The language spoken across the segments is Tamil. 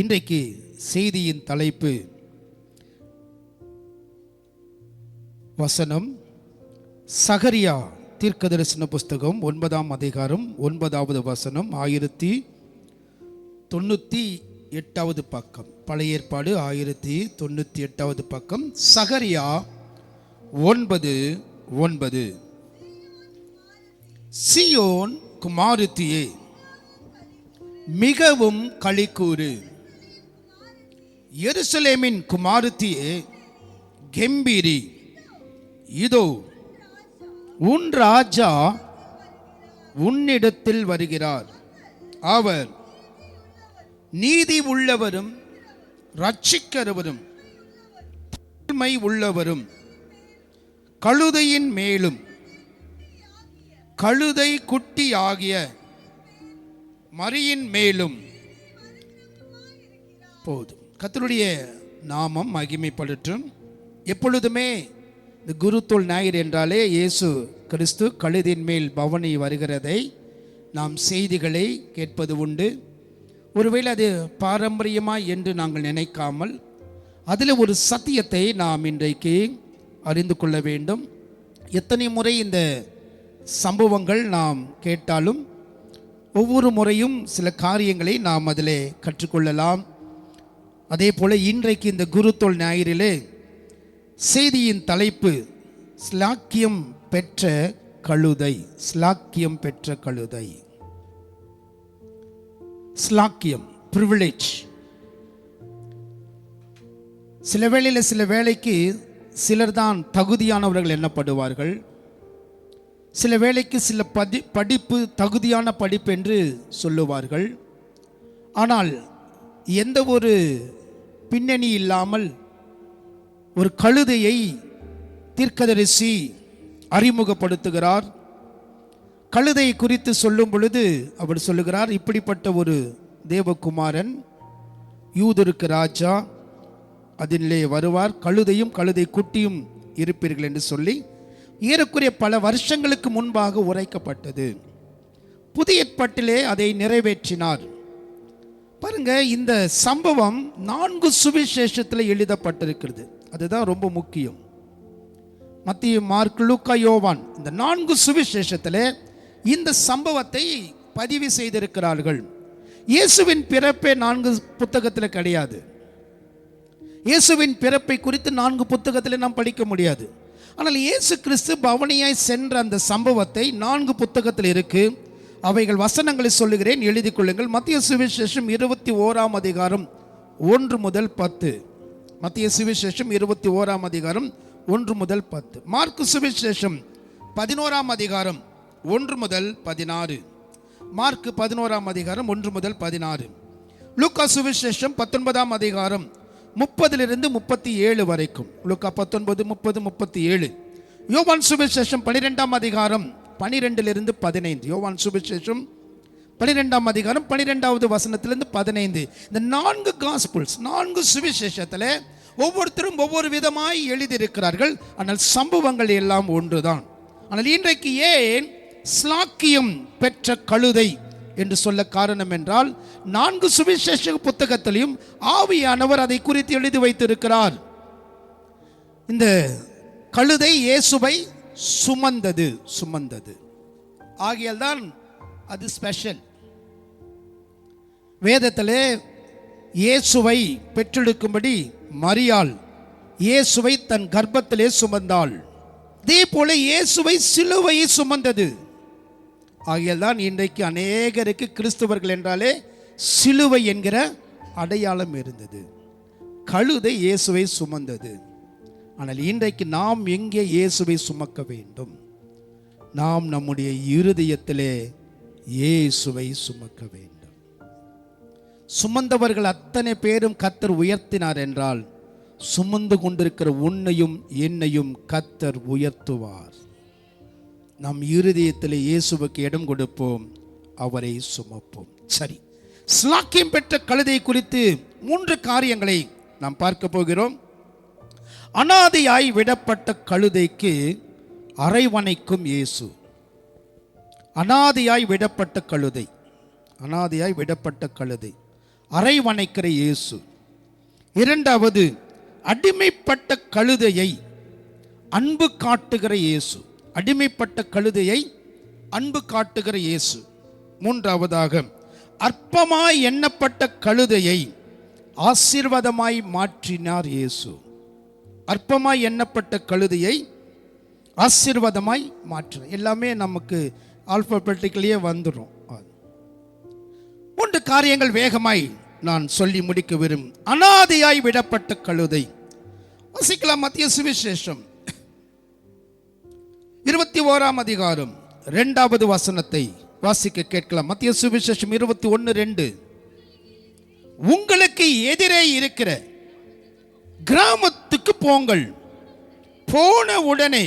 இன்றைக்கு செய்தியின் தலைப்பு வசனம் சகரியா தீர்க்கதரிசன புஸ்தகம் 9ஆம் அதிகாரம் 9வது வசனம் 1098வது பக்கம். பழைய ஏற்பாடு 1098வது பக்கம். சகரியா 9:9. சீயோன் குமாரத்தியே மிகவும் களிக்கூறு, எருசலேமின் குமாரத்தியே கெம்பீரி, இதோ உன் ராஜா உன்னிடத்தில் வருகிறார். அவர் நீதி உள்ளவரும் இரட்சிக்கிறவரும் தாழ்மை உள்ளவரும் கழுதையின் மேலும் கழுதை குட்டி ஆகிய மரியின் மேலும் போதும். கர்த்தருடைய நாமம் மகிமைப்படட்டும். எப்பொழுதுமே இந்த குருத்தோல் ஞாயிறு என்றாலே இயேசு கிறிஸ்து கழுதின் மேல் பவனி வருகிறதை நாம் செய்திகளை கேட்பது உண்டு. ஒருவேளை அது பாரம்பரியமாக என்று நாங்கள் நினைக்காமல் அதில் ஒரு சத்தியத்தை நாம் இன்றைக்கு அறிந்து கொள்ள வேண்டும். எத்தனை முறை இந்த சம்பவங்கள் நாம் கேட்டாலும் ஒவ்வொரு முறையும் சில காரியங்களை நாம் அதில் கற்றுக்கொள்ளலாம். அதே போல் இன்றைக்கு இந்த குருத்தோல் ஞாயிறிலே செய்தியின் தலைப்பு ஸ்லாக்கியம் பெற்ற கழுதை. ஸ்லாக்கியம் பெற்ற கழுதை. ஸ்லாக்கியம், பிரிவிலேஜ். சில வேளையில் சில வேலைக்கு சிலர் தான் தகுதியானவர்கள் எண்ணப்படுவார்கள். சில வேளைக்கு சில படிப்பு தகுதியான படிப்பு என்று சொல்லுவார்கள். ஆனால் எந்த ஒரு பின்னணி இல்லாமல் ஒரு கழுதையை தீர்க்கதரிசி அறிமுகப்படுத்துகிறார். கழுதை குறித்து சொல்லும் பொழுது அவர் சொல்லுகிறார், இப்படிப்பட்ட ஒரு தேவகுமாரன் யூதருக்கு ராஜா அதிலே வருவார், கழுதையும் கழுதை குட்டியும் இருப்பீர்கள் என்று சொல்லி ஏறக்குறைய பல வருஷங்களுக்கு முன்பாக உரைக்கப்பட்டது. புதிய ஏற்பாட்டிலே அதை நிறைவேற்றினார். பாருங்க, இந்த சம்பவம் 4 சுவிசேஷத்தில் எழுதப்பட்டிருக்கிறது. அதுதான் ரொம்ப முக்கியம். மத்திய, மார்க், லூக்கா, யோவான், இந்த 4 சுவிசேஷத்தில் இந்த சம்பவத்தை பதிவு செய்திருக்கிறார்கள். இயேசுவின் பிறப்பே 4 புத்தகத்தில் கிடையாது. இயேசுவின் பிறப்பை குறித்து 4 புத்தகத்தில் நாம் படிக்க முடியாது. ஆனால் இயேசு கிறிஸ்து பவனியாய் சென்ற அந்த சம்பவத்தை 4 புத்தகத்தில் இருக்கு. அவைகள் வசனங்களை சொல்லுகிறேன், எழுதி கொள்ளுங்கள். மத்திய சுவிசேஷம் 21ஆம் அதிகாரம் 1 முதல் 10. மத்திய சுவிசேஷம் 21ஆம் அதிகாரம் 1 முதல் 10. மார்க் சுவிசேஷம் 11ஆம் அதிகாரம் 1 முதல் 16. மார்க் 11ஆம் அதிகாரம் 1 முதல் 16. லூக்கா சுவிசேஷம் 19ஆம் அதிகாரம் 30 37 வரைக்கும். லூக்கா 19, 30, 37. யோவான் சுவிசேஷம் 12ஆம் அதிகாரம் 12 15. யோவான் சுவிசேஷம் 12ஆம் அதிகாரம் 12வது வசனத்திலிருந்து 15. இந்த 4 காஸ்பிள்ஸ், 4 சுவிசேஷத்தில் ஒவ்வொருத்தரும் ஒவ்வொரு விதமாய் எழுதியிருக்கிறார்கள். ஆனால் சம்பவங்கள் எல்லாம் ஒன்றுதான். ஆனால் இன்றைக்கு ஏன் ஸ்லாக்கியம் பெற்ற கழுதை என்று சொல்ல காரணம் என்றால், 4 சுவிசேஷ புத்தகத்திலையும் ஆவியானவர் அதை குறித்து எழுதி வைத்திருக்கிறார். இந்த கழுதை இயேசுவை சுமந்தது. ஆகையால் தான் அது ஸ்பெஷல். வேதத்திலே இயேசுவை பெற்றெடுக்கும்படி மரியாள் இயேசுவை தன் கர்ப்பத்திலே சுமந்தாள். அதே போல இயேசுவை சிலுவையை சுமந்தது. ஆகையால் தான் இன்றைக்கு அநேகருக்கு கிறிஸ்தவர்கள் என்றாலே சிலுவை என்கிற அடையாளம் இருந்தது. கழுதை இயேசுவை சுமந்தது. ஆனால் இன்றைக்கு நாம் எங்கே இயேசுவை சுமக்க வேண்டும்? நாம் நம்முடைய இருதயத்திலே இயேசுவை சுமக்க வேண்டும். சுமந்தவர்கள் அத்தனை பேரும் கர்த்தர் உயர்த்தினார் என்றால், சுமந்து கொண்டிருக்கிற உன்னையும் என்னையும் கர்த்தர் உயர்த்துவார். நம் இருதயத்தில் இயேசுவுக்கு இடம் கொடுப்போம், அவரை சுமப்போம். சரி, ஸ்லாக்கியம் பெற்ற கழுதை குறித்து 3 காரியங்களை நாம் பார்க்க போகிறோம். அனாதையாய் விடப்பட்ட கழுதைக்கு அரைவணைக்கும் இயேசு. அனாதையாய் விடப்பட்ட கழுதை. அரவணைக்கிற இயேசு. இரண்டாவது, அடிமைப்பட்ட கழுதையை அன்பு காட்டுகிற இயேசு. அடிமைப்பட்ட கழுதையை அன்பு காட்டுகிற இயேசு. மூன்றாவதாக, அற்பமாய் எண்ணப்பட்ட கழுதையை ஆசீர்வாதமாய் மாற்றினார் இயேசு. அற்பமாய் எண்ணப்பட்ட கழுதையை ஆசீர்வாதமாய் மாற்றினார். எல்லாமே நமக்கு ஆல்பபெட்டிக்கலியே வந்துடும். 3 காரியங்கள் வேகமாய் நான் சொல்லி முடிக்க விரும்பும். அனாதையாய் விடப்பட்ட கழுதை. வாசிக்கலாம் மத்திய சுவிசேஷம் 21ஆம் அதிகாரம் 2வது வசனத்தை வாசிக்க கேட்கலாம். மத்திய சுவிசேஷம் 21:2. உங்களுக்கு எதிரே இருக்கிற கிராமத்துக்கு போங்கள். போன உடனே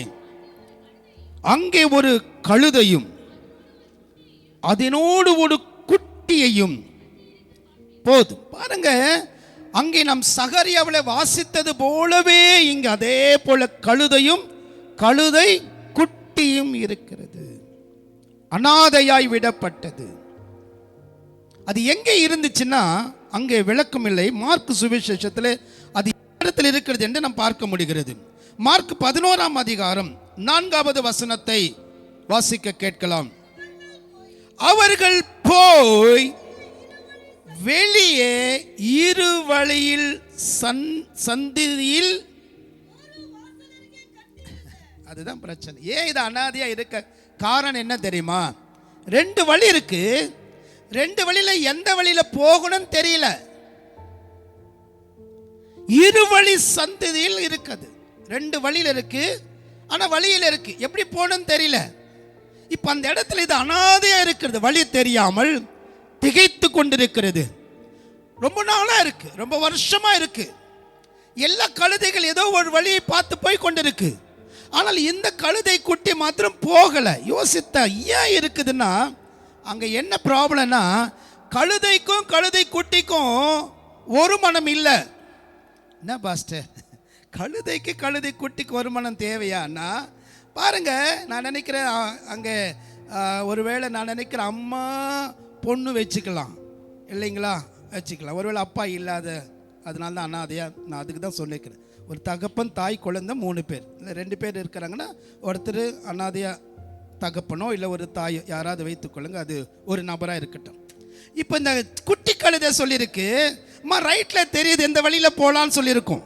அங்கே ஒரு கழுதையும் அதனோடு ஒரு குட்டியையும் போதும். பாருங்க, அங்கே நாம் சகரியாவில் வாசித்தது போலவே இங்கு அதே போல கழுதையும் கழுதை குட்டியும் இருக்கிறது. அனாதையாய் விடப்பட்டது. அது எங்கே இருந்துச்சுன்னா அங்கே விளக்கம் இல்லை. மார்க் சுவிசேஷத்தில் அது இடத்தில் இருக்கிறது என்று நாம் பார்க்க முடிகிறது. மார்க் 11ஆம் அதிகாரம் 4வது வசனத்தை வாசிக்க கேட்கலாம். அவர்கள் போய் வெளியே இருவழியில் சந்தியில், அதுதான் பிரச்சனை. ஏன் இது அனாதையா இருக்க காரணம் என்ன தெரியுமா? 2 வழி இருக்கு. 2 வழியில எந்த வழியில போகணும்னு தெரியல. இருவழி சந்தியில் இருக்குது. 2 வழியில இருக்கு, ஆனா வழியில இருக்கு, எப்படி போகணும்னு தெரியல. இப்ப அந்த இடத்துல இது அனாதையா இருக்கிறது. வழி தெரியாமல் திகைத்து கொண்டிருக்கிறது. ரொம்ப நாளா இருக்கு, ரொம்ப வருஷமா இருக்கு. எல்லா கழுதைகள் ஏதோ ஒரு வழியை பார்த்து போய் கொண்டிருக்கு. ஆனால் இந்த கழுதை குட்டி மாத்திரம் போகல. யோசித்த ஏன் இருக்குதுன்னா, அங்க என்ன ப்ராப்ளம்னா, கழுதைக்கும் கழுதை குட்டிக்கும் ஒரு மனம் இல்லை. என்ன பாஸ்டர், கழுதைக்கு கழுதை குட்டிக்கு ஒரு மனம் தேவையானா? பாருங்க, நான் நினைக்கிறேன் அங்கே ஒருவேளை நான் நினைக்கிறேன் அம்மா பொண்ணு வச்சுக்கலாம் இல்லைங்களா, வச்சுக்கலாம். ஒருவேளை அப்பா இல்லாத, அதனால தான் அனாதையா. நான் அதுக்கு தான் சொல்லிக்கிறேன். ஒரு தகப்பன் தாய் குழந்தை 3 பேர் இல்லை 2 பேர் இருக்கிறாங்கன்னா, ஒருத்தர் அனாதையா தகப்பனோ இல்லை ஒரு தாய் யாராவது வைத்துக்கொள்ளுங்க, அது ஒரு நபராக இருக்கட்டும். இப்போ இந்த குட்டி கழுதை சொல்லியிருக்கு, அம்மா ரைட்டில் தெரியுது எந்த வழியில் போகலான்னு சொல்லியிருக்கோம்.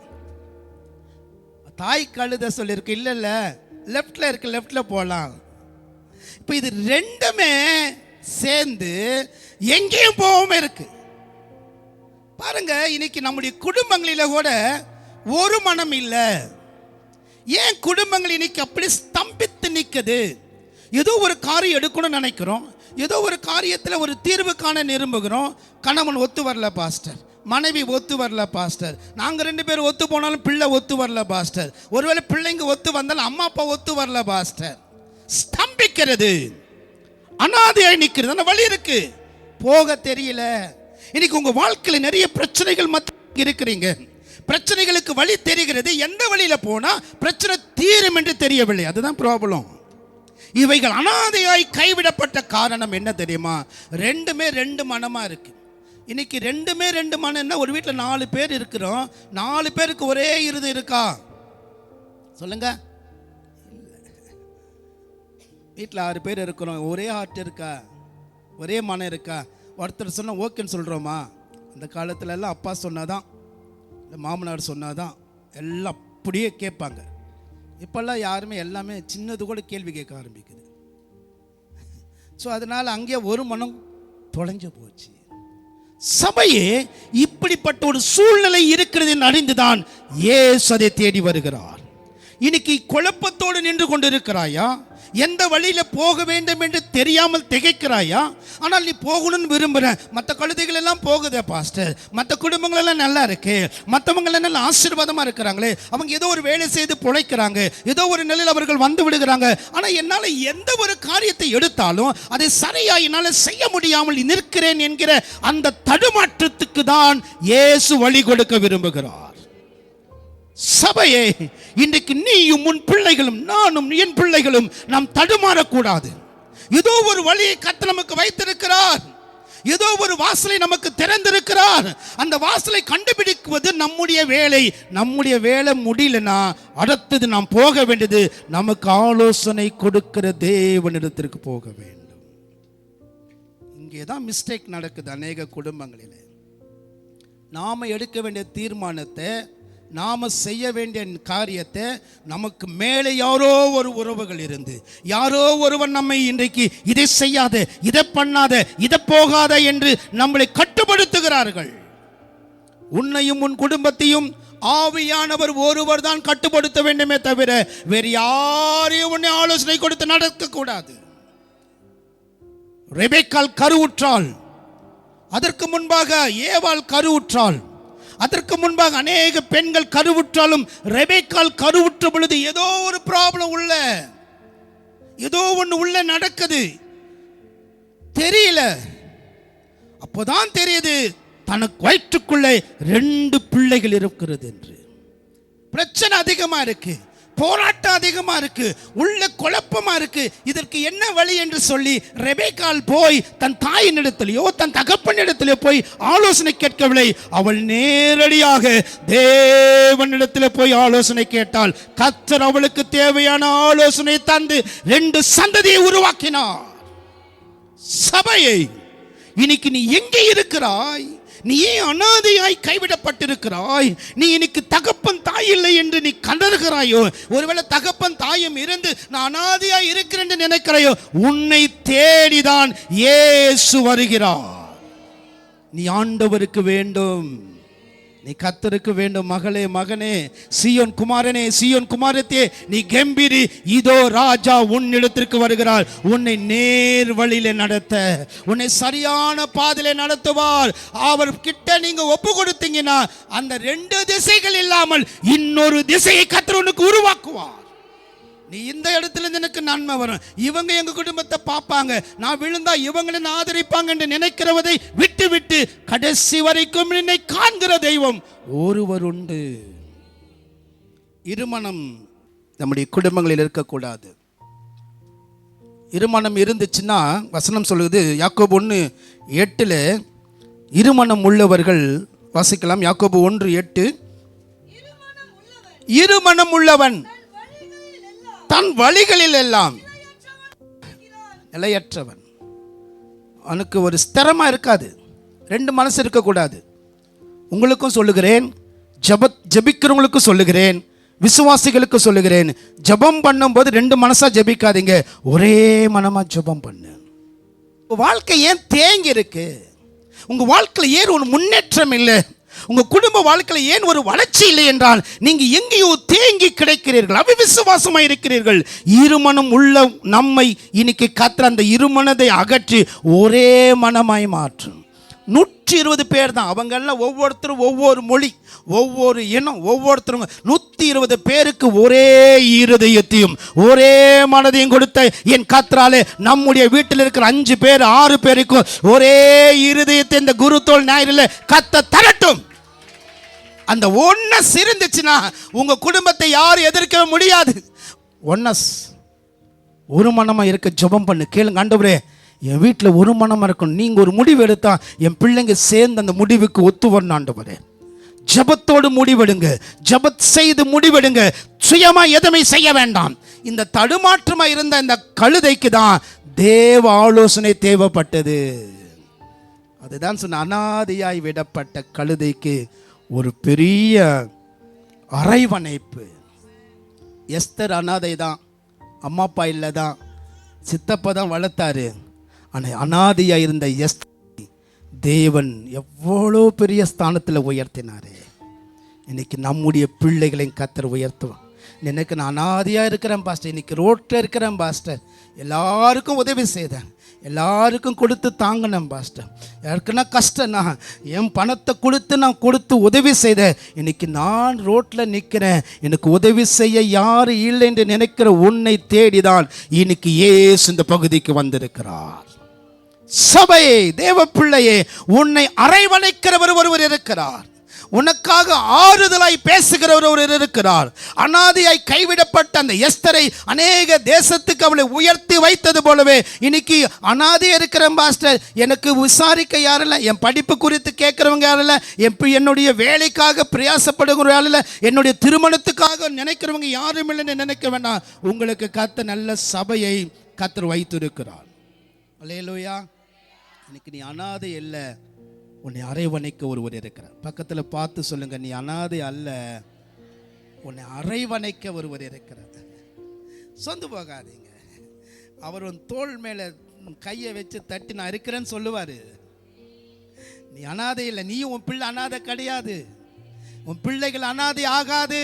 தாய் கழுதை சொல்லியிருக்கு, இல்லை இல்லை லெஃப்டில் இருக்கு, லெஃப்டில் போகலாம். இப்போ இது 2மே சேர்ந்து எங்கேயும் போகாம இருக்கு. பாருங்க, இன்னைக்கு நம்முடைய குடும்பங்களில கூட ஒரு மனம் இல்லை. ஏன் குடும்பங்கள் இன்னைக்கு அப்படி ஸ்தம்பித்து நிற்குது? ஏதோ ஒரு காரியம் எடுக்கணும்னு நினைக்கிறோம், ஏதோ ஒரு காரியத்தில் ஒரு தீர்வு காண விரும்புகிறோம். கணவன் ஒத்து வரல பாஸ்டர், மனைவி ஒத்து வரல பாஸ்டர், நாங்கள் 2 பேர் ஒத்து போனாலும் பிள்ளை ஒத்து வரல பாஸ்டர், ஒருவேளை பிள்ளைங்க ஒத்து வந்தாலும் அம்மா அப்பா ஒத்து வரல பாஸ்டர். ஸ்தம்பிக்கிறது, அனாதையாய் நிற்கிறது. அந்த வழி இருக்கு, போக தெரியல. இன்னைக்கு உங்க வாழ்க்கையில் நிறைய பிரச்சனைகள் மத்திய இருக்கிறீங்க. பிரச்சனைகளுக்கு வழி தெரிகிறது, எந்த வழியில போனா பிரச்சனை தீரும் என்று தெரியவில்லை. அதுதான் ப்ராப்ளம். இவைகள் அனாதையாய் கைவிடப்பட்ட காரணம் என்ன தெரியுமா? 2மே 2 மனமா இருக்கு. இன்னைக்கு 2மே 2 மனம்னா, ஒரு வீட்டில் 4 பேர் இருக்கிறோம், 4 பேருக்கு ஒரே இருதயம் இருக்கா சொல்லுங்க? வீட்டில் 6 பேர் இருக்கிறோம், ஒரே ஹார்ட் இருக்கா, ஒரே மனம் இருக்கா? ஒருத்தர் சொன்ன ஓகேன்னு சொல்கிறோமா? அந்த காலத்துல எல்லாம் அப்பா சொன்னாதான், இந்த மாமனார் சொன்னாதான் எல்லாம் அப்படியே கேட்பாங்க. இப்போல்லாம் யாருமே எல்லாமே சின்னது கூட கேள்வி கேட்க ஆரம்பிக்குது. ஸோ அதனால் அங்கே ஒரு மனம் தொலைஞ்சு போச்சு. சபையே இப்படிப்பட்ட ஒரு சூழ்நிலை இருக்கிறது அறிந்துதான் இயேசு அதை தேடி வருகிறார். இன்னைக்கு குழப்பத்தோடு நின்று கொண்டிருக்கிறாயா? எந்த வழியில போக வேண்டும் என்று தெரியாமல் திகைக்கிறாயா? ஆனால் நீ போகணும்னு விரும்புற. மற்ற கழுதைகள் எல்லாம் போகுதே பாஸ்டர், மற்ற குடும்பங்கள் எல்லாம் நல்லா இருக்கு, மற்றவங்க எல்லாம் ஆசீர்வாதமா இருக்கிறாங்களே, அவங்க ஏதோ ஒரு வேலை செய்து பிழைக்கிறாங்க, ஏதோ ஒரு நிலையில் அவர்கள் வந்து விடுகிறாங்க. ஆனா என்னால எந்த ஒரு காரியத்தை எடுத்தாலும் அதை சரியா என்னால செய்ய முடியாமல் நிற்கிறேன் என்கிற அந்த தடுமாற்றத்துக்கு தான் இயேசு வழி கொடுக்க விரும்புகிறார். சபையே, இன்றைக்கு நீயும் உன் பிள்ளைகளும் நானும் என் பிள்ளைகளும் நாம் தடுமாறக்கூடாது. ஏதோ ஒரு வழியை கர்த்தர் நமக்கு வைத்திருக்கிறார். ஏதோ ஒரு வாசலை நமக்கு திறந்திருக்கிறார். அந்த வாசலை கண்டுபிடிக்குவது நம்முடைய வேலை. நம்முடைய வேலை முடியலனா அடுத்தது நாம் போக வேண்டியது நமக்கு ஆலோசனை கொடுக்கிற தேவனிடத்திற்கு போக வேண்டும். இங்கேதான் மிஸ்டேக் நடக்குது அநேக குடும்பங்களில். நாம எடுக்க வேண்டிய தீர்மானத்தை, நாம செய்ய வேண்டிய காரியத்தை நமக்கு மேலே யாரோ ஒரு உறவுகள் இருந்து, யாரோ ஒருவன் நம்மை இன்றைக்கு இதை செய்யாத, இதை பண்ணாத, இதை போகாத என்று நம்மளை கட்டுப்படுத்துகிறார்கள். உன்னையும் உன் குடும்பத்தையும் ஆவியானவர் ஒருவர் தான் கட்டுப்படுத்த வேண்டுமே தவிர வேறு யாரையும் உன்னை ஆலோசனை கொடுத்து நடக்க கூடாது. ரெபெக்காள் கருவுற்றாள், அதற்கு முன்பாக ஏவாள் கருவுற்றாள், அதற்கு முன்பாக அநேக பெண்கள் கருவுற்றாலும் ரெபெக்காள் கருவுற்ற பொழுது ஏதோ ஒரு ப்ராப்ளம் உள்ள, ஏதோ ஒன்று உள்ள நடக்குது, தெரியல. அப்போதான் தெரியுது தனக்கு வயிற்றுக்குள்ளே 2 பிள்ளைகள் இருக்கிறது என்று. பிரச்சனை அதிகமா இருக்கு, போராட்டம் அதிகமா இருக்கு, உள்ள குழப்பமா இருக்கு. இதற்கு என்ன வழி என்று சொல்லி ரெபெக்காள் போய் தன் தாயினிடத்திலேயோ தன் தகப்பனிடத்திலேயோ போய் ஆலோசனை கேட்கவில்லை. அவள் நேரடியாக தேவனிடத்தில் போய் ஆலோசனை கேட்டாள். கர்த்தர் அவளுக்கு தேவையான ஆலோசனை தந்து 2 சந்ததியை உருவாக்கினார். சபையை இன்னைக்கு நீ எங்கே இருக்கிறாய்? நீ ஏன் அனாதையாய் கைவிடப்பட்டிருக்கிறாய்? நீ இன்னைக்கு தகப்பன் தாய் இல்லை என்று நீ கதறுகிறாயோ? ஒருவேளை தகப்பன் தாயும் இருந்து நான் அனாதையாய் இருக்கிறேன் என்று நினைக்கிறாயோ? உன்னை தேடிதான் இயேசு வருகிறார். நீ ஆண்டவருக்கு வேண்டும், நீ கர்த்தருக்கு வேண்டும். மகளே, மகனே, சீயோன் குமாரனே, சீயோன் குமாரத்தே, நீ கம்பீரி, இதோ ராஜா உன்னிடத்திற்கு வருகிறார். உன்னை நேர் வழியிலே நடத்த, உன்னை சரியான பாதையிலே நடத்துவார். அவர் கிட்ட நீங்க ஒப்பு கொடுத்தீங்கன்னா அந்த 2 திசைகள் இல்லாமல் இன்னொரு திசையை கர்த்தர் உனக்கு உருவாக்குவார். நீ இந்த இடத்துல இருந்து எனக்கு நன்மை வரும், இவங்க எங்க குடும்பத்தை பார்ப்பாங்க, நான் விழுந்தா இவங்களை ஆதரிப்பாங்க என்று நினைக்கிறவதை விட்டு விட்டு கடைசி வரைக்கும் என்னை காண்கிற தெய்வம் ஒருவர் உண்டு. இருமனம் நம்முடைய குடும்பங்களில் இருக்கக்கூடாது. இருமனம் இருந்துச்சுன்னா வசனம் சொல்லுது, யாக்கோபு 1:8 இருமனம் உள்ளவர்கள் வாசிக்கலாம். யாக்கோபு 1:8 இருமனம் உள்ளவன் தன் வழிகளில் எல்லாம் நிலையற்றவன். அவனுக்கு ஒரு ஸ்திரமா இருக்காது, 2 மனசு இருக்கக்கூடாது. உங்களுக்கும் சொல்லுகிறேன், ஜெபிக்கிறவங்களுக்கும் சொல்லுகிறேன், விசுவாசிகளுக்கு சொல்லுகிறேன், ஜெபம் பண்ணும்போது 2 மனசா ஜெபிக்காதீங்க, ஒரே மனமா ஜெபம் பண்ணு. வாழ்க்கை ஏன் தேங்கி இருக்கு? உங்க வாழ்க்கையில் ஏன் ஒரு முன்னேற்றம் இல்லை? உங்க குடும்ப வாழ்க்கையில் ஏன் ஒரு வளர்ச்சி இல்லை என்றால் நீங்க எங்கேயோ தேங்கி கிடைக்கிறீர்கள், அவிசுவாசமா இருக்கிறீர்கள். இருமனம் உள்ள நம்மை இன்னைக்கு கர்த்தர் அந்த இருமனதை அகற்றி ஒரே மனமாய் மாற்றும். 120 பேர் தான் அவங்க எல்லாம், ஒவ்வொருத்தரும் ஒவ்வொரு மொழி, ஒவ்வொரு இனம், ஒவ்வொருத்தரும் 120 பேருக்கு ஒரே இருதயத்தையும் ஒரே மனதையும் கொடுத்த என் கர்த்தராலே நம்முடைய வீட்டில் இருக்கிற 5 பேர் 6 பேருக்கும் ஒரே இருதயத்தை இந்த குருத்தோல் ஞாயிறில் கர்த்தர் தரட்டும். அந்த ஒன்னஸ் இருந்துச்சுன்னா உங்க குடும்பத்தை யாரும் எதிர்க்க முடியாது. ஒன்னஸ், ஒரு மனமா இருக்க ஜெபம் பண்ணு. கேளுங்க, ஆண்டவரே என் வீட்டில் ஒரு மனமா இருக்கணும். நீங்க ஒரு முடிவு எடுத்தா என் பிள்ளைங்க சேர்ந்து அந்த முடிவுக்கு ஒத்து வரணும். ஆண்டவரே, ஜெபத்தோடு முடிவெடுங்க, ஜெபத் செய்து முடிவெடுங்க. சுயமா எதுவுமே செய்ய வேண்டாம். இந்த தடுமாற்றமா இருந்த இந்த கழுதைக்கு தான் தேவ ஆலோசனை தேவைப்பட்டது. அதுதான் சொன்ன, அனாதையாய் விடப்பட்ட கழுதைக்கு ஒரு பெரிய அரவணைப்பு. எஸ்தர் அனாதை தான், அம்மா அப்பா இல்லை தான், சித்தப்பா தான் வளர்த்தாரு. ஆனால் அனாதையாக இருந்த எஸ்தர் தேவன் எவ்வளோ பெரிய ஸ்தானத்தில் உயர்த்தினாரு. இன்னைக்கு நம்முடைய பிள்ளைகளையும் கர்த்தர் உயர்த்துவான். எனக்கு நான் அனாதையாக இருக்கிறேன் பாஸ்டர், இன்னைக்கு ரோட்டில் இருக்கிறேன் பாஸ்டர், எல்லாருக்கும் உதவி செய்தேன், எல்லாருக்கும் கொடுத்து தாங்கினேன் பாஸ்டர், யாருக்குன்னா கஷ்டம்னா என் பணத்தை கொடுத்து உதவி செய்தேன். இன்னைக்கு நான் ரோட்டில் நிற்கிறேன், எனக்கு உதவி செய்ய யார் இல்லை என்று நினைக்கிற உன்னை தேடிதான் இன்னைக்கு இயேசு இந்த பகுதிக்கு வந்திருக்கிறார். சபையே, தேவ பிள்ளையே, உன்னை அரவணைக்கிறவர் ஒருவர் இருக்கிறார். உனக்காக ஆறுதலாய் பேசுகிறவர் ஒருவர் இருக்கிறார். அனாதையாய் கைவிடப்பட்ட அந்த எஸ்தரை அநேக தேசத்துக்கு அவளை உயர்த்தி வைத்தது போலவே இன்னைக்கு அனாதையா இருக்கிற பாஸ்டர், எனக்கு விசாரிக்க யாரும் இல்லை, என் படிப்பு குறித்து கேட்கிறவங்க யாரும் இல்லை, என்னுடைய வேலைக்காக பிரயாசப்படுகிற யாரும் இல்லை, என்னுடைய திருமணத்துக்காக நினைக்கிறவங்க யாரும் இல்லைன்னு நினைக்க வேண்டாம். உங்களுக்கு கர்த்தர் நல்ல சபையை கர்த்தர் வைத்திருக்கிறார். அல்லேலூயா. இன்னைக்கு நீ அனாதை இல்லை, உன்னை அரைவணைக்க ஒருவர் இருக்கிறார். பக்கத்தில் பார்த்து சொல்லுங்க, நீ அனாதை அல்ல, உன்னை அரைவணைக்க ஒருவர் இருக்கிறார். சொந்து போகாதீங்க. அவர் உன் தோள் மேலே கையை வச்சு தட்டி நான் இருக்கிறேன்னு சொல்லுவார். நீ அனாதை இல்லை, நீயும் உன் பிள்ளை அனாதை கிடையாது, உன் பிள்ளைகள் அனாதை ஆகாது.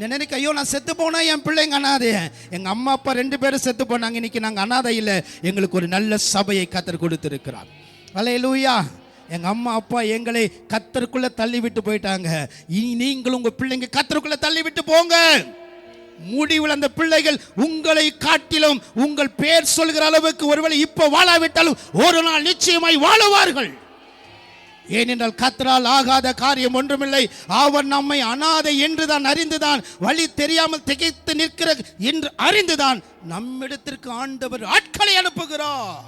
நினைக்க ஐயோ நான் செத்து போனா என் பிள்ளைங்க அனாதை, எங்கள் அம்மா அப்பா 2 பேரும் செத்து போனாங்க, இன்னைக்கு நாங்கள் அனாதை இல்லை. எங்களுக்கு ஒரு நல்ல சபையை கர்த்தர் கொடுத்திருக்கிறார். அல்லேலூயா. எங்கள் அம்மா அப்பா எங்களை கர்த்தருக்குள்ளே தள்ளி விட்டு போயிட்டாங்க, நீங்களும் உங்கள் பிள்ளைங்க கர்த்தருக்குள்ளே தள்ளி விட்டு போங்க. முடிவில் அந்த பிள்ளைகள் உங்களை காட்டிலும் உங்கள் பேர் சொல்கிற அளவுக்கு ஒருவேளை இப்போ வாழாவிட்டாலும் ஒரு நாள் நிச்சயமாய் வாழுவார்கள். ஏனென்றால் கர்த்தரால் ஆகாத காரியம் ஒன்றுமில்லை. அவர் நம்மை அனாதை என்றுதான் அறிந்துதான், வழி தெரியாமல் திகைத்து நிற்கிற என்று அறிந்துதான் நம்மிடத்திற்கு ஆண்டவர் ஆட்களை அனுப்புகிறார்.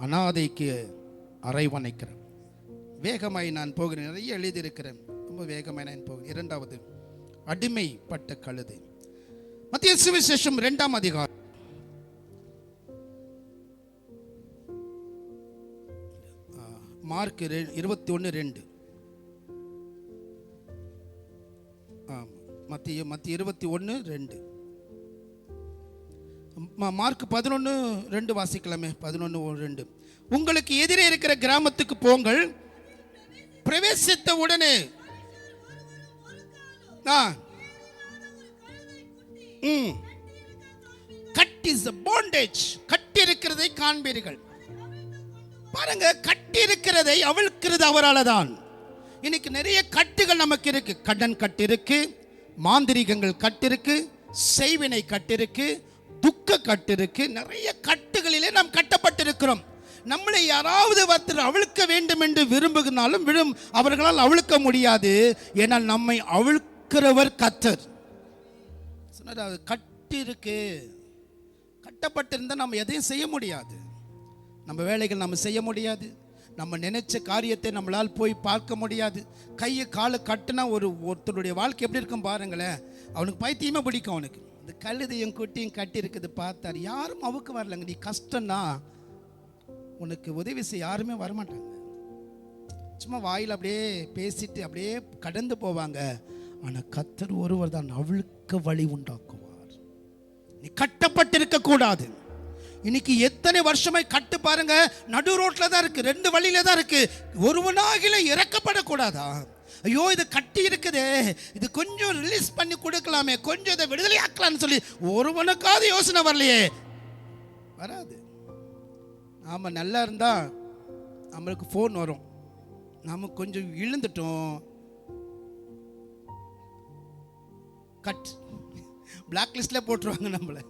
அனாதைக்கு அரைவணைக்கிறேன். வேகமாய் நான் போகிறேன், நிறைய எழுதியிருக்கிறேன், ரொம்ப வேகமாய் நான் போகிறேன். 2வது அடிமைப்பட்ட கழுதை. மத்திய சுவிசேஷம் 2ஆம் அதிகாரம் மார்க் 21:2. மத்திய 21:2. மார்க் 11:2 வாசிக்கலாமே. 11:2. உங்களுக்கு எதிரே இருக்கிற கிராமத்துக்கு போங்கள், பிரவேசித்த உடனே கட் இஸ் a bondage, கட்டி இருக்கிறதை காண்பீர்கள். பாருங்க, கட்டி இருக்கிறதை அவிழ்க்கிறது அவரால் தான். இன்னைக்கு நிறைய கட்டுகள் நமக்கு இருக்கு. கடன் கட்டு இருக்கு, மாந்திரிகங்கள் கட்டு இருக்கு, செய்வினை கட்டு இருக்கு, துக்க கட்டு இருக்கு. நிறைய கட்டுகளிலே நாம் கட்டப்பட்டிருக்கிறோம். நம்மளை யாராவது ஒருத்தர் அவிழ்க்க வேண்டும் என்று விரும்புகிறாலும் அவர்களால் அவிழ்க்க முடியாது. ஏனால் நம்மை அவிழ்க்கிறவர் கர்த்தர். கட்டு இருக்கு, கட்டப்பட்டிருந்தா நம்ம எதையும் செய்ய முடியாது. நம்ம வேலைகள் நம்ம செய்ய முடியாது, நம்ம நினைச்ச காரியத்தை நம்மளால் போய் பார்க்க முடியாது. கையை காலை கட்டுனா ஒருத்தருடைய வாழ்க்கை எப்படி இருக்கும் பாருங்களேன். அவனுக்கு பைத்தியமே பிடிக்கும். அவனுக்கு இந்த கழுதையும் குட்டியும் கட்டி இருக்குது பார்த்தார், யாரும் அவுக்கு வரலங்க. நீ கஷ்டம்னா உனக்கு உதவி செய்ய யாருமே வரமாட்டாங்க. சும்மா வாயில் அப்படியே பேசிட்டு அப்படியே கடந்து போவாங்க. ஆனால் கர்த்தர் ஒருவர் தான் அவிழ்க்க வழி உண்டாக்குவார். நீ கட்டப்பட்டிருக்க கூடாது. இன்னைக்கு எத்தனை வருஷமாய் கட்டு பாருங்க, நடு ரோட்ல தான் இருக்கு, 2 வழியில தான் இருக்கு. ஒருவனாகில இறக்கப்படக்கூடாதா? ஐயோ இது கட்டி இருக்குதே, இது கொஞ்சம் ரிலீஸ் பண்ணி கொடுக்கலாமே, கொஞ்சம் இதை விடுதலை ஆக்கலாம்னு சொல்லி ஒருவனுக்காவது யோசனை வரலையே. வராது. நாம நல்லா இருந்தா நம்மளுக்கு ஃபோன் வரும், நாம கொஞ்சம் இழுந்துட்டோம், கட் பிளாக் லிஸ்ட்ல போட்டுருவாங்க நம்மளை.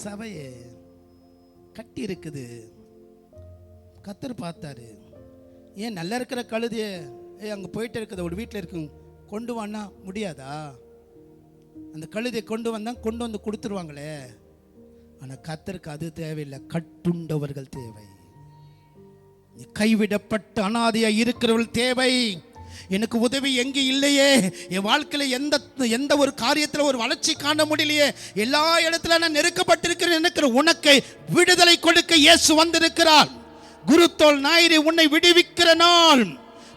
சபையே கட்டி இருக்குது. கர்த்தர் பார்த்தாரு, ஏன் நல்லா இருக்கிற கழுதைய அங்கே போயிட்டு இருக்குது, ஒரு வீட்டில் இருக்கு, கொண்டு வான்னா முடியாதா? அந்த கழுதையை கொண்டு வந்து கொடுத்துருவாங்களே. ஆனால் கர்த்தருக்கு அது தேவையில்லை, கட்டுண்டவர்கள் தேவை. கைவிடப்பட்ட அனாதையா இருக்கிறவர்கள் தேவை. எனக்கு உதவி எங்கே இல்லையே, என் வாழ்க்கையில் எந்த ஒரு காரியத்தில் ஒரு வளர்ச்சி காண முடியலையே, எல்லா இடத்துல நான் நெருக்கப்பட்டிருக்கிறேன் நினைக்கிற உனக்கு விடுதலை கொடுக்க இயேசு வந்திருக்கிறார். குருத்தோல் ஞாயிறு உன்னை விடுவிக்கிற நாள்.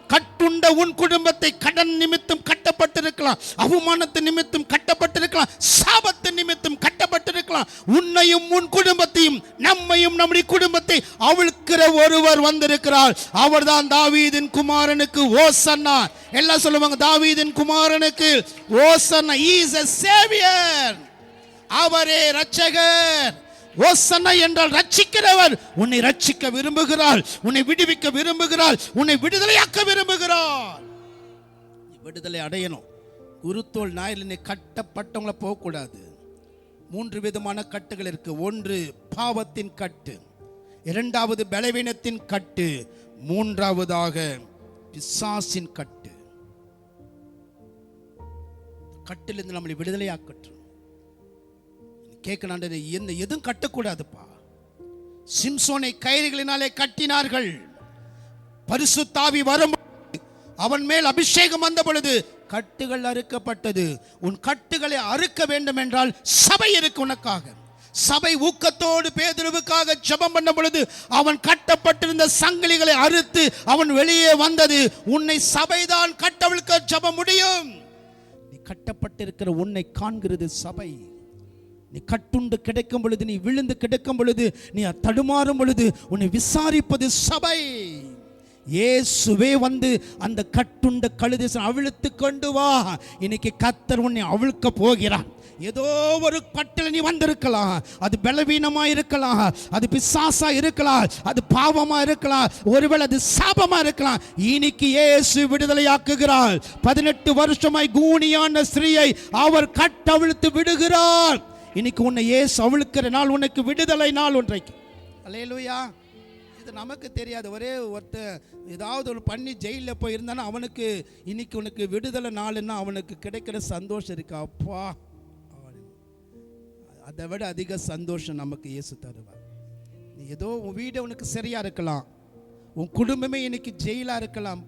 கட்டுண்ட உன் குடும்பத்தை கடன் நிமித்தம் கட்டப்பட்டிருக்கலாம், அவமானத்து நிமித்தம் கட்டப்பட்டிருக்கலாம், சாபத்து நிமித்தம் கட்டப்பட்டிருக்கலாம். உன்னையும் உன் குடும்பத்தையும் நம்மையும் நம்முடைய குடும்பத்தை அவிழ்க்கிற ஒருவர் வந்திருக்கிறார். அவர்தான் தாவீதின் குமாரனுக்கு ஓசன்னா. எல்லாம் சொல்லுவாங்க, தாவீதின் குமாரனுக்கு ஓசன்னா. He is a savior. அவரே இரட்சகர். ஓசன்னா என்றால் ரட்சிக்கிறவர். உன்னை ரட்சிக்க விரும்புகிறார், உன்னை விடுவிக்க விரும்புகிறார், உன்னை விடுதலையாக்க விரும்புகிறார். விடுதலை அடையணும். குருத்தோல் ஞாயிறு கட்டப்பட்டவங்கள போகக்கூடாது. 3 விதமான கட்டுகள் இருக்கு. 1 பாவத்தின் கட்டு, 2வது பலவீனத்தின் கட்டு, மூன்றாவதாக பிசாசின் கட்டிலிருந்து நம்மளை விடுதலையாக்கட்டும். கேட்கணும், எதுவும் கட்டக்கூடாதுப்பா. சிம்சோனை கயிறுகளினாலே கட்டினார்கள். பரிசுத்த ஆவி வரும் அவன் மேல் அபிஷேகம் வந்த பொழுது கட்டுகள் அறுக்கப்பட்டது. உன் கட்டுகளை அறுக்க வேண்டும் என்றால் சபை இருக்கு உனக்காக. சபை ஊக்கத்தோடு பேதுருவுக்காக ஜெபம் பண்ண பொழுது அவன் கட்டப்பட்டிருந்த சங்கிலிகளை அறுத்து அவன் வெளியே வந்தது. உன்னை சபைதான் கட்டவிழ்க்க ஜெபம் முடியும். நீ கட்டப்பட்டிருக்கிற உன்னை காண்கிறது சபை. நீ கட்டுண்டு கிடைக்கும் பொழுது, நீ விழுந்து கிடைக்கும் பொழுது, நீ தடுமாறும் பொழுது உன்னை விசாரிப்பது சபை. இயேசுவே வந்து அந்த கட்டுண்ட கழுதை அவிழ்த்து கொண்டு வா. இன்னைக்கு கர்த்தர் உன்னை அவிழ்க்க போகிறார். ஏதோ ஒரு கட்டில நீ வந்திருக்கலாம். அது பலவீனமா இருக்கலாம், அது பிசாசா இருக்கலாம், அது பாவமா இருக்கலாம், ஒருவேளை அது சாபமா இருக்கலாம். இன்னைக்கு இயேசு விடுதலையாக்குகிறார். 18 வருஷமாய் கூனியான ஸ்திரீயை அவர் கட்டவிழ்த்து விடுகிறார். இன்னைக்கு உன்னை இயேசு அவிழ்க்கிற நாள், உனக்கு விடுதலை நாள் ஒன்றைக்கு. அல்லேலூயா. இது நமக்கு தெரியாது. ஒரே ஒருத்தர் ஏதாவது ஒரு பண்ணி ஜெயிலில் போய் இருந்தானா அவனுக்கு இன்னைக்கு உனக்கு விடுதலை நாளுன்னா அவனுக்கு கிடைக்கிற சந்தோஷம் இருக்கு. அப்பா, அதை விட அதிக சந்தோஷம் நமக்கு இயேசு தருவார். நீ ஏதோ உன் வீடு உனக்கு சரியா இருக்கலாம், உன் குடும்பமே இன்னைக்கு ஜெயிலாக இருக்கலாம்.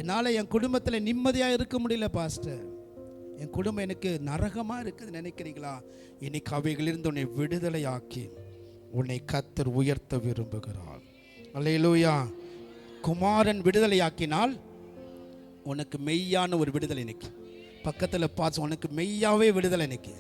என்னால் என் குடும்பத்தில் நிம்மதியாக இருக்க முடியல பாஸ்டர், என் குடும்பம் எனக்கு நரகமாக இருக்குதுன்னு நினைக்கிறீங்களா? இன்னைக்கு அவைகளிலிருந்து உன்னை விடுதலை ஆக்கி உன்னை கர்த்தர் உயர்த்த விரும்புகிறார். அல்லேலூயா. குமாரன் விடுதலை ஆக்கினால் உனக்கு மெய்யான ஒரு விடுதலை. இன்னைக்கு பக்கத்தில் பார்த்து உனக்கு மெய்யாவே விடுதலை. இன்னைக்கு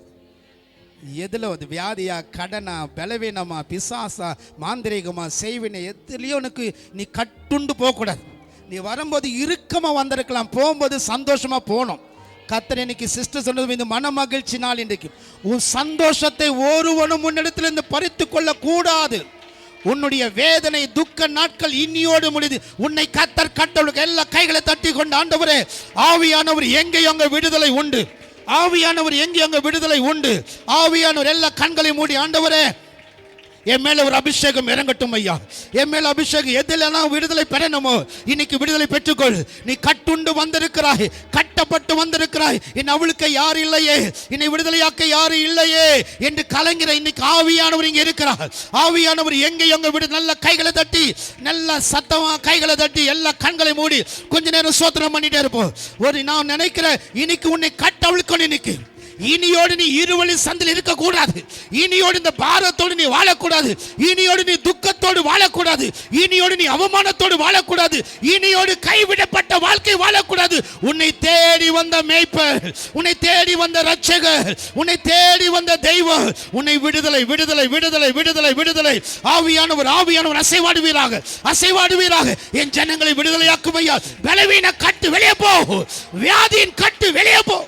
எதில் அது வியாதியா, கடனா, பலவீனமா, பிசாசா, மாந்திரிகமா, செய்வினை, எதுலேயும் உனக்கு நீ கட்டுண்டு போகக்கூடாது. நீ வரும்போது இறுக்கமாக வந்திருக்கலாம், போகும்போது சந்தோஷமாக போகணும். கர்த்தர் இன்னைக்கு சிஸ்டர் சொன்னது இந்த மன மகிழ்ச்சி நாள். இன்றைக்கு உன் சந்தோஷத்தை ஒருவனும் முன்னிடத்திலிருந்து பறித்து கொள்ள கூடாது. உன்னுடைய வேதனை துக்க நாட்கள் இன்னியோடு முடிது. உன்னை கர்த்தர் கட்டளுக்கு எல்லா கைகளை தட்டி கொண்டு, ஆண்டவரே, ஆவியானவர் எங்கே அங்கே விடுதலை உண்டு, ஆவியானவர் எங்கே அங்கே விடுதலை உண்டு. ஆவியானவர் எல்லா கண்களை மூடி, ஆண்டவரே என் மேல ஒரு அபிஷேகம் இறங்கட்டும் ஐயா, என் மேல அபிஷேகம். எதிலெல்லாம் விடுதலை பெறணுமோ இன்னைக்கு விடுதலை பெற்றுக்கொள். நீ கட்டுண்டு வந்திருக்கிறாய், கட்டப்பட்டு வந்திருக்கிறாய். என் அவளுக்கு யார் இல்லையே, என்னை விடுதலையாக்க யாரும் இல்லையே என்று கலங்கிற இன்னைக்கு ஆவியானவர் இங்கே இருக்கிறார். ஆவியானவர் எங்கே அங்கே நல்ல கைகளை தட்டி, நல்ல சத்தமா கைகளை தட்டி, எல்லா கண்களை மூடி கொஞ்ச நேரம் சோத்திரம் பண்ணிட்டே இருப்போம். ஒரு நான் நினைக்கிறேன் இன்னைக்கு உன்னை கட்டவிழ்க்கணும். இன்னைக்கு இனியோடு நீ இருவழி சந்தில் இருக்க கூடாது. இனியோடு இந்த பாரத்தோடு நீ வாழக்கூடாது. இனியோடு நீ துக்கத்தோடு வாழக்கூடாது. இனியோடு நீ அவமானத்தோடு வாழக்கூடாது. இனியோடு கைவிடப்பட்ட வாழ்க்கை வாழக்கூடாது. உன்னை தேடி வந்த மேய்ப்பர், உன்னை தேடி வந்த ரட்சகர், உன்னை தேடி வந்த தெய்வம் உன்னை விடுதலை விடுதலை விடுதலை விடுதலை விடுதலை. ஆவியானவர் ஆவியானவர் அசைவாடுவீராக, அசைவாடுவீராக. என் ஜனங்களை விடுதலையாக்கும் ஐயா. பலவீன கட்டு வெளியே போ, வியாதியின் கட்டு வெளியே போ.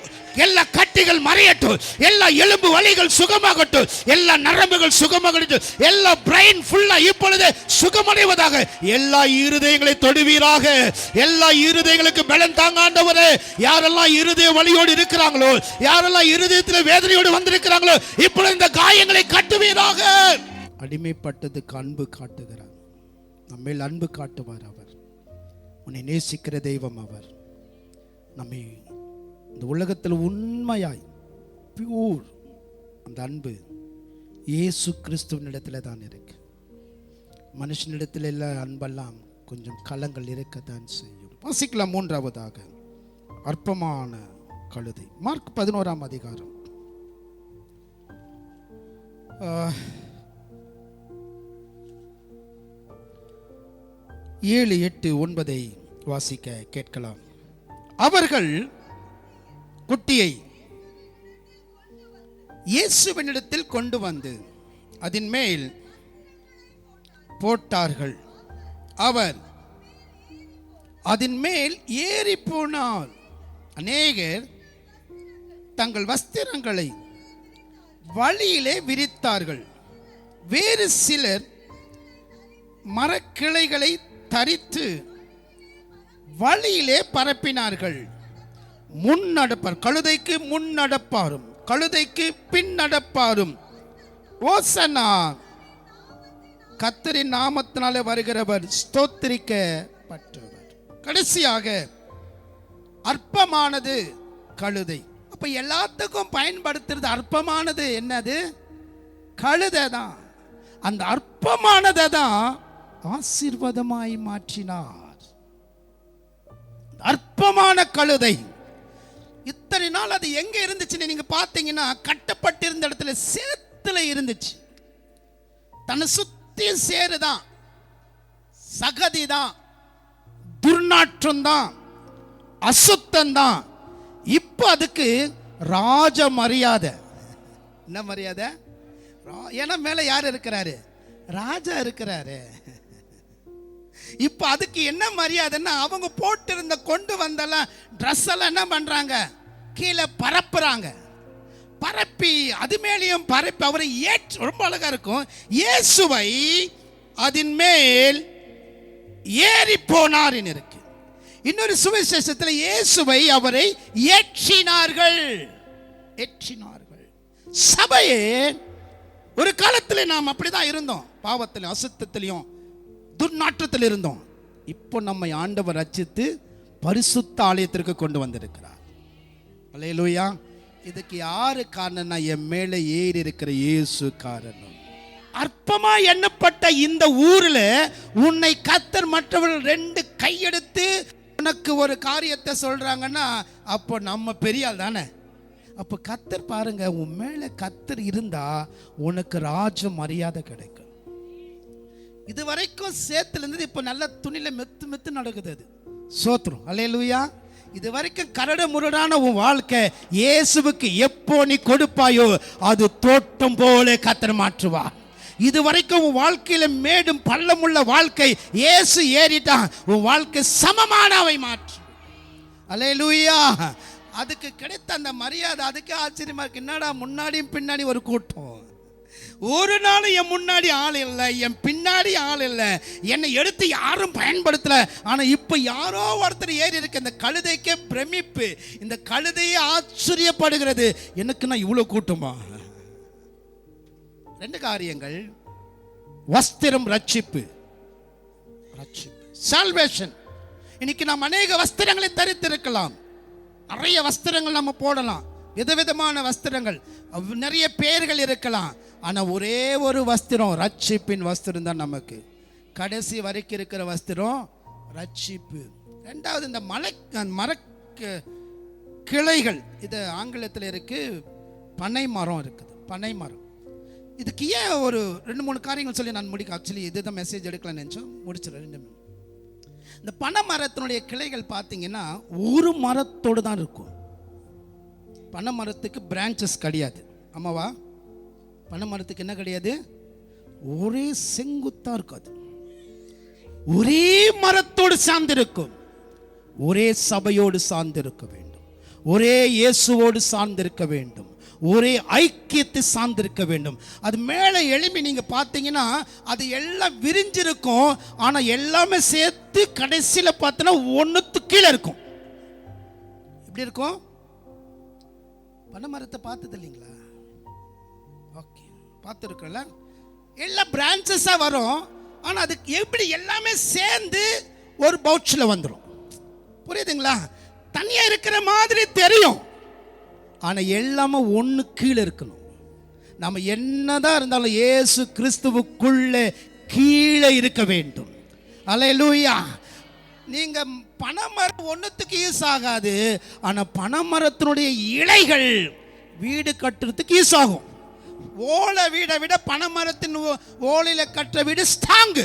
எல்லா கட்டிகள் மறையட்டும், எல்லா எலும்பு வலிகள் சுகமாகட்டும், எல்லா நரம்புகள் சுகமாகட்டும், எல்லா பிரெயின் ஃபுல்லா இப்பொழுது சுகமடைவதாக. எல்லா இருதயங்களை தொடுவீராக. எல்லா இருதயங்களுக்கு பலன் தாங்க ஆண்டவரே. யாரெல்லாம் இருதய வலியோடு இருக்கிறாங்களோ, யாரெல்லாம் இருதயத்தில் வேதனையோடு வந்திருக்கிறாங்களோ, இப்பொழுது இந்த காயங்களை கட்டுவீராக. அடிமைப்பட்டதுக்கு அன்பு காட்டுகிறார், நம்மேல் அன்பு காட்டுவார் அவர். உன்னை நேசிக்கிற தெய்வம் அவர். நம்மை இந்த உலகத்தில் உண்மையாய் பியூர் அந்த அன்பு இயேசு கிறிஸ்துவனிடத்தில் தான் இருக்கு. மனுஷனிடத்தில் எல்லாம் அன்பெல்லாம் கொஞ்சம் கலங்கள் இருக்கத்தான் செய்யும். வாசிக்கலாம். மூன்றாவதாக அற்பமான கழுதை. மார்க் 11ஆம் அதிகாரம் 7, 8, 9 வாசிக்க கேட்கலாம். அவர்கள் குட்டியை இயேசுவினிடத்தில் கொண்டு வந்து அதன் மேல் போட்டார்கள். அவர் அதன் மேல் ஏறி போனார். அநேகர் தங்கள் வஸ்திரங்களை வழியிலே விரித்தார்கள். வேறு சிலர் மரக்கிளைகளை தரித்து வழியிலே பரப்பினார்கள். முன் நடப்பார், கழுதைக்கு முன் நடப்பாரும், கழுதைக்கு பின் நடப்பாரும். ஓசனா, கர்த்தரின் நாமத்தினாலே வருகிறவர் ஸ்தோத்திரிக்க பற்றுவர். கடைசியாக அற்பமானது கழுதை. அப்ப எல்லாத்துக்கும் பயன்படுத்துறது அற்பமானது என்னது? கழுதை தான். அந்த அற்பமானதை தான் ஆசீர்வாதமாய் மாற்றினார். அற்பமான கழுதை இத்தனை நாள் அது எங்க இருந்துச்சுன்னு நீங்க பார்த்தீங்கன்னா, கட்டப்பட்டிருந்த இடத்துல சேத்துல இருந்துச்சு. தன்னை சுத்தி சேருதான், சகதி தான், துர்நாற்றம் தான், அசுத்தம் தான். இப்ப அதுக்கு ராஜ மரியாதை. என்ன மரியாதை? ஏன்னா மேல யார் இருக்கிறாரு? ராஜா இருக்கிறாரு. இப்ப அதுக்கு என்ன மரியாதைன்னா, அவங்க போட்டிருந்த கொண்டு வந்தெல்லாம் ட்ரெஸ் எல்லாம் என்ன பண்றாங்க? கீழே பரப்புறாங்க. பரப்பி அது மேலேயும் பரப்பி அவரை ஏற்று, ரொம்ப அழகா இருக்கும், இயேசுவை அதன் மேல் ஏறி போனார் இருக்கு. இன்னொரு சுவிசேஷத்தில் இயேசுவை அவரை ஏற்றினார்கள். ஏற்றினார்கள். சபையே ஒரு காலத்தில் நாம் அப்படிதான் இருந்தோம். பாவத்திலும் அசுத்தத்திலையும் துர்நாற்றத்தில் இருந்தோம். இப்போ நம்மை ஆண்டவர் ரட்சித்து பரிசுத்த ஆலயத்திற்கு கொண்டு வந்திருக்கிறார். அல்லேலூயா. இதுக்கு யாரு காரணம்னா, என் மேலே ஏறி இருக்கிற இயேசு காரணம். அற்பமா எண்ணப்பட்ட இந்த ஊரில் உன்னை கர்த்தர் மற்றவர்கள் 2 கையெடுத்து உனக்கு ஒரு காரியத்தை சொல்றாங்கன்னா, அப்போ நம்ம பெரிய ஆள் தானே. அப்போ கர்த்தர் பாருங்க, உன் மேல கர்த்தர் இருந்தா உனக்கு ராஜ மரியாதை கிடைக்கும். இது வரைக்கும் சேத்துல இருந்தது இப்போ நல்ல துணில மெத்து மெத்து நடக்குது. அது சோத்ரம். அல்லேலூயா. இது வரைக்கும் கரடு முரடான உன் வாழ்க்கை இயேசுவுக்கு எப்போ நீ கொடுப்பாயோ அது தோட்டம் போல கர்த்தர் மாற்றுவார். இது வரைக்கும் உன் வாழ்க்கையில மேடும் பள்ளமுள்ள வாழ்க்கை இயேசு ஏறிட்டான், உன் வாழ்க்கை சமமானவை மாற்று. அல்லேலூயா. அதுக்கு கிடைத்த அந்த மரியாதை அதுக்கு ஆச்சரியமா இருக்கு. என்னடா முன்னாடியும் பின்னாடி ஒரு கூட்டம், ஒரு நாள் என் முன்னாடி ஆள் இல்லை, என் பின்னாடி ஆள் இல்லை, என்னை எடுத்து யாரும் பயன்படுத்தல. ஆனா இப்ப யாரோ ஒருத்தர் ஏறி இருக்கு. இந்த கழுதைக்கே பிரமிப்பு, இந்த கழுதையே ஆச்சரியப்படுகிறது, எனக்கு நான் இவ்வளவு கூட்டமா. 2 காரியங்கள், வஸ்திரம், ரட்சிப்பு. சால்வேஷன். இன்னைக்கு நாம் அநேக வஸ்திரங்களை தரித்திருக்கலாம், நிறைய வஸ்திரங்கள் நம்ம போடலாம், விதவிதமான வஸ்திரங்கள், நிறைய பெயர்கள் இருக்கலாம். ஆனா ஒரே ஒரு வஸ்திரம், ரட்சிப்பின் வஸ்திரம் தான் நமக்கு கடைசி வரைக்கும் இருக்கிற வஸ்திரம், ரட்சிப்பு. 2வது இந்த மர கிளைகள், இது ஆங்கிலத்தில் இருக்கு, பனை மரம் இருக்குது. பனை மரம். இதுக்கு ஏன் ஒரு 2-3 காரியங்கள் சொல்லி நான் முடிக்க, ஆக்சுவலி இதுதான் மெசேஜ் எடுக்கலாம்னு நினைச்சோம், முடிச்சிடறேன். இந்த பனை மரத்தினுடைய கிளைகள் பார்த்தீங்கன்னா ஒரு மரத்தோடு தான் இருக்கும். பனை மரத்துக்கு பிரான்ச்சஸ் கிடையாது. ஆமாவா? பனை மரத்துக்கு என்ன கிடையாது? ஒரே செங்குத்தா இருக்காது. ஒரே மரத்தோடு சார்ந்திருக்கும். ஒரே சபையோடு சார்ந்திருக்க வேண்டும். ஒரே இயேசுவோடு சார்ந்திருக்க வேண்டும். ஒரே ஐக்கியத்தை சார்ந்திருக்க வேண்டும். அது மேலே எழுப்பி நீங்க பார்த்தீங்கன்னா அது எல்லாம் விரிஞ்சிருக்கும். ஆனா எல்லாமே சேர்த்து கடைசியில் பார்த்தோன்னா ஒன்றுத்துக்கு கீழே இருக்கும். எப்படி இருக்கும்? பனை மரத்தை பார்த்தது இல்லைங்களா? ஓகே, பார்த்துருக்கோம்ல. எல்லாம் பிரான்ச்சஸா வரும். ஆனா அதுக்கு எப்படி எல்லாமே சேர்ந்து ஒரு பவுச்சில் வந்துடும். புரியுதுங்களா? தனியா இருக்கிற மாதிரி தெரியும், ஆனா எல்லாமே ஒன்று கீழே இருக்கணும். நம்ம என்னதான் இருந்தாலும் இயேசு கிறிஸ்துவுக்குள்ளே கீழே இருக்க வேண்டும். அல்லேலூயா. நீங்க பனைமரம் ஒன்றுத்துக்கு யூஸ் ஆகாது, ஆனா பனைமரத்தினுடைய இலைகள் வீடு கட்டுறதுக்கு யூஸ் ஆகும். ஓலை வீடை விட பனைமரத்தின் ஓலையில கட்டுற வீடு ஸ்ட்ராங்கு.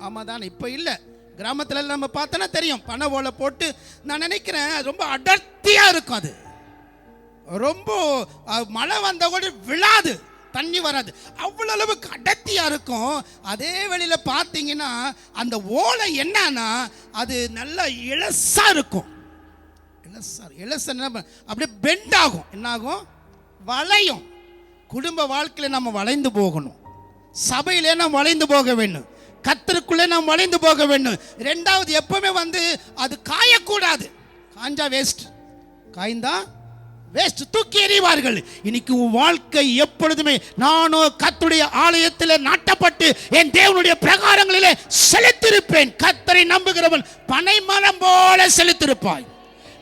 ஆமா தானே? இப்போ இல்லை, கிராமத்துல நம்ம பார்த்தோன்னா தெரியும், பனை ஓலை போட்டு நான் நினைக்கிறேன் ரொம்ப அடர்த்தியா இருக்கும். அது ரொம்ப மழை வந்த கூட விழாது, தண்ணி வராது, அவ்வளவு அளவுக்கு அடர்த்தியா இருக்கும். அதே வெளியில பார்த்தீங்கன்னா அந்த ஓலை என்னன்னா அது நல்ல இலசா இருக்கும். இலசா அப்படியே பெண்ட் ஆகும். என்ன ஆகும்? வளையும். குடும்ப வாழ்க்கையில நம்ம வளைந்து போகணும். சபையிலே நாம் வளைந்து போக வேண்டும். கர்த்தருக்குள்ளே நாம் வளைந்து போக வேண்டும். 2வது எப்பவுமே அது காயக்கூடாது. காஞ்சா வேஸ்ட், காய்ந்தா வேஸ்ட், தூக்கி எறிவார்கள். இன்னைக்கு உன் வாழ்க்கை எப்பொழுதுமே நானோ கர்த்தருடைய ஆலயத்தில் நாட்டப்பட்டு என் தேவனுடைய பிரகாரங்களிலே செலுத்திருப்பேன். கர்த்தரை நம்புகிறவன் பனைமரம் போல செலுத்திருப்பாய்.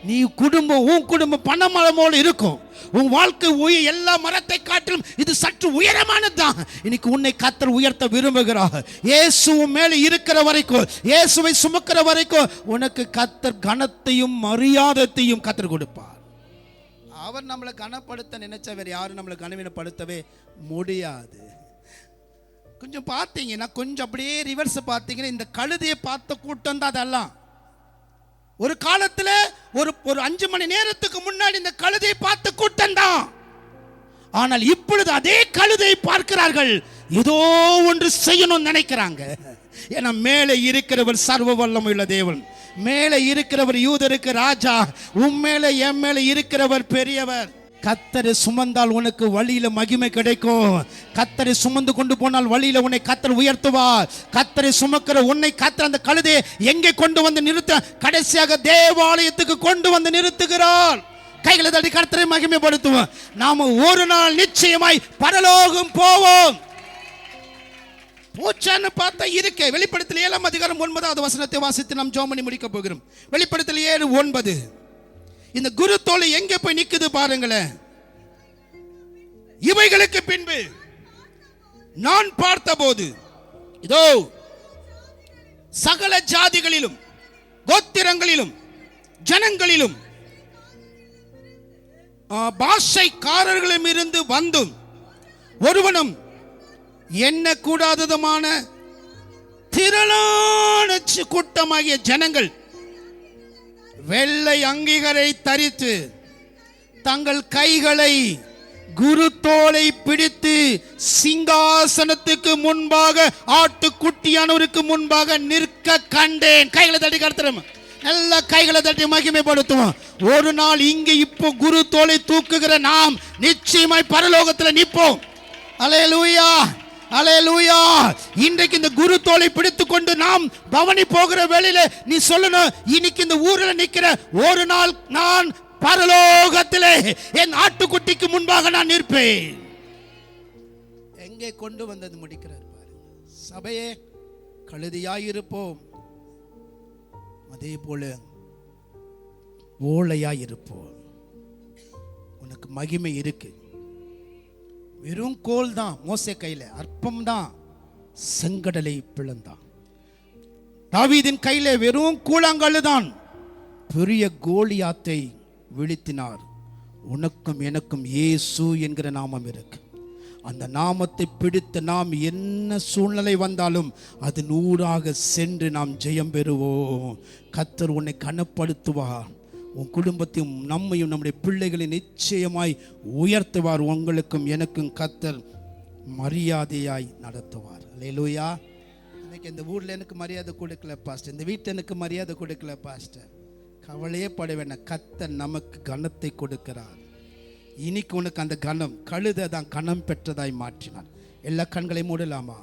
நீ குடும்பம், உன் குடும்பம் பனைமரம் போல இருக்கும். உன் வாழ்க்கை எல்லா மரத்தை காட்டிலும் இது சற்று உயரமானதுதான். இன்னைக்கு உன்னை கர்த்தர் உயர்த்த விரும்புகிறார். இயேசு மேலே இருக்கிற வரைக்கும், இயேசுவை சுமக்கிற வரைக்கும் உனக்கு கர்த்தர் கனத்தையும் மரியாதையையும் கர்த்தர் கொடுப்பார். அவர் நம்மளை கனப்படுத்த நினைச்சா வேற யாரும் நம்மளை கனவீனப்படுத்தவே முடியாது. கொஞ்சம் பார்த்தீங்கன்னா, கொஞ்சம் அப்படியே ரிவர்ஸ் பார்த்தீங்கன்னா, இந்த கழுதையை பார்த்த கூட்டம் தான் அதெல்லாம். ஒரு காலத்தில் ஒரு 5 மணி நேரத்துக்கு முன்னாடி இந்த கழுதையை பார்த்த கூட்டம் தான். ஆனால் இப்பொழுது அதே கழுதையை பார்க்கிறார்கள், ஏதோ ஒன்று செய்யணும்னு நினைக்கிறாங்க. ஏன்னா மேலே இருக்கிறவர் சர்வ வல்லமையுள்ள தேவன், மேலே இருக்கிறவர் யூதருக்கு ராஜா, உன் மேலே என் மேலே இருக்கிறவர் பெரியவர். கர்த்தரை சுமந்தால் உனக்கு வழியில மகிமை கிடைக்கும். கர்த்தரை சுமந்து கொண்டு போனால் வழியில உன்னை கர்த்தர் உயர்த்துவார். கர்த்தரை சுமக்கிற உன்னை கர்த்தர் அந்த கழுதையை எங்கே கொண்டு வந்து நிறுத்த, கடைசியாக தேவாலயத்துக்கு கொண்டு வந்து நிறுத்துகிறார். கைகளை தட்டி கர்த்தரை மகிமைப்படுத்துவோம். நாம ஒரு நாள் நிச்சயமாய் பரலோகம் போவோம். போச்சான்னு பார்த்தா இருக்கே. வெளிப்படுத்தல் 7ஆம் அதிகாரம் 9வது வசனத்தை வாசித்து நாம் ஜெபம் பண்ணி முடிக்க போகிறோம். வெளிப்படுத்தல் 7:9. இந்த குரு தோலை எங்கே போய் நிக்குது பாருங்களேன். இவைகளுக்கு பின்பு நான் பார்த்தபோது இதோ சகல ஜாதிகளிலும் கோத்திரங்களிலும் ஜனங்களிலும் பாஷைக்காரர்களும் இருந்து வந்தும் ஒருவனும் என்ன கூடாததுமான திரளான கூட்டமாகிய ஜனங்கள் வெள்ளை அங்கிகளை தரித்து தங்கள் கைகளை குரு தோலை பிடித்து சிங்காசனத்துக்கு முன்பாக ஆட்டுக்குட்டியானவருக்கு முன்பாக நிற்க கண்டேன். கைகளை தட்டி கர்த்தரும் நல்ல கைகளை தட்டி மகிமைப்படுத்துவோம். ஒரு நாள் இங்கே இப்போ குரு தோலை தூக்குகிற நாம் நிச்சயமாய் பரலோகத்தில் நிற்போம். அல்லேலூயா, அல்லேலூயா. இன்றைக்கு இந்த குரு தோலை பிடித்துக் கொண்டு நாம் பவனி போகிற வேளையில நீ சொல்லணும், இன்னைக்கு இந்த ஊரில் நிற்கிற ஒரு நாள் நான் பரலோகத்திலே என் ஆட்டுக்குட்டிக்கு முன்பாக நான் நிற்பேன். எங்கே கொண்டு வந்தது முடிக்கிறார் பாருங்க. சபையே, கழுதியாயிருப்போம், அதே போல ஓலையாயிருப்போம். உனக்கு மகிமை இருக்கு. வெறும் கோல் தான் மோசே கையில, அற்பம் தான் செங்கடலை பிளந்தான். தாவீதின் கையில வெறும் கூழாங்கல்லு தான் பெரிய கோலியாத்தை வீழ்த்தினார். உனக்கும் எனக்கும் இயேசு என்கிற நாமம் இருக்கு. அந்த நாமத்தை பிடித்து நாம் என்ன சூழ்நிலை வந்தாலும் அது 100ஆக சென்று நாம் ஜெயம் பெறுவோம். கர்த்தர் உன்னை கனப்படுத்துவார். உன் குடும்பத்தையும் நம்மையும் நம்முடைய பிள்ளைகளை நிச்சயமாய் உயர்த்துவார். உங்களுக்கும் எனக்கும் கர்த்தர் மரியாதையாய் நடத்துவார். அல்லேலூயா. இன்னைக்கு இந்த ஊரில் எனக்கு மரியாதை கொடுக்கல பாஸ்டர், இந்த வீட்டில் எனக்கு மரியாதை கொடுக்கல பாஸ்டர், கவலையே பட வேண்டாம். கர்த்தர் நமக்கு கனத்தை கொடுக்கிறார். இன்னைக்கு உனக்கு அந்த கனம், கழுதை தான் கனம் பெற்றதாய் மாற்றினார். எல்லா கண்களை மூடலாமா?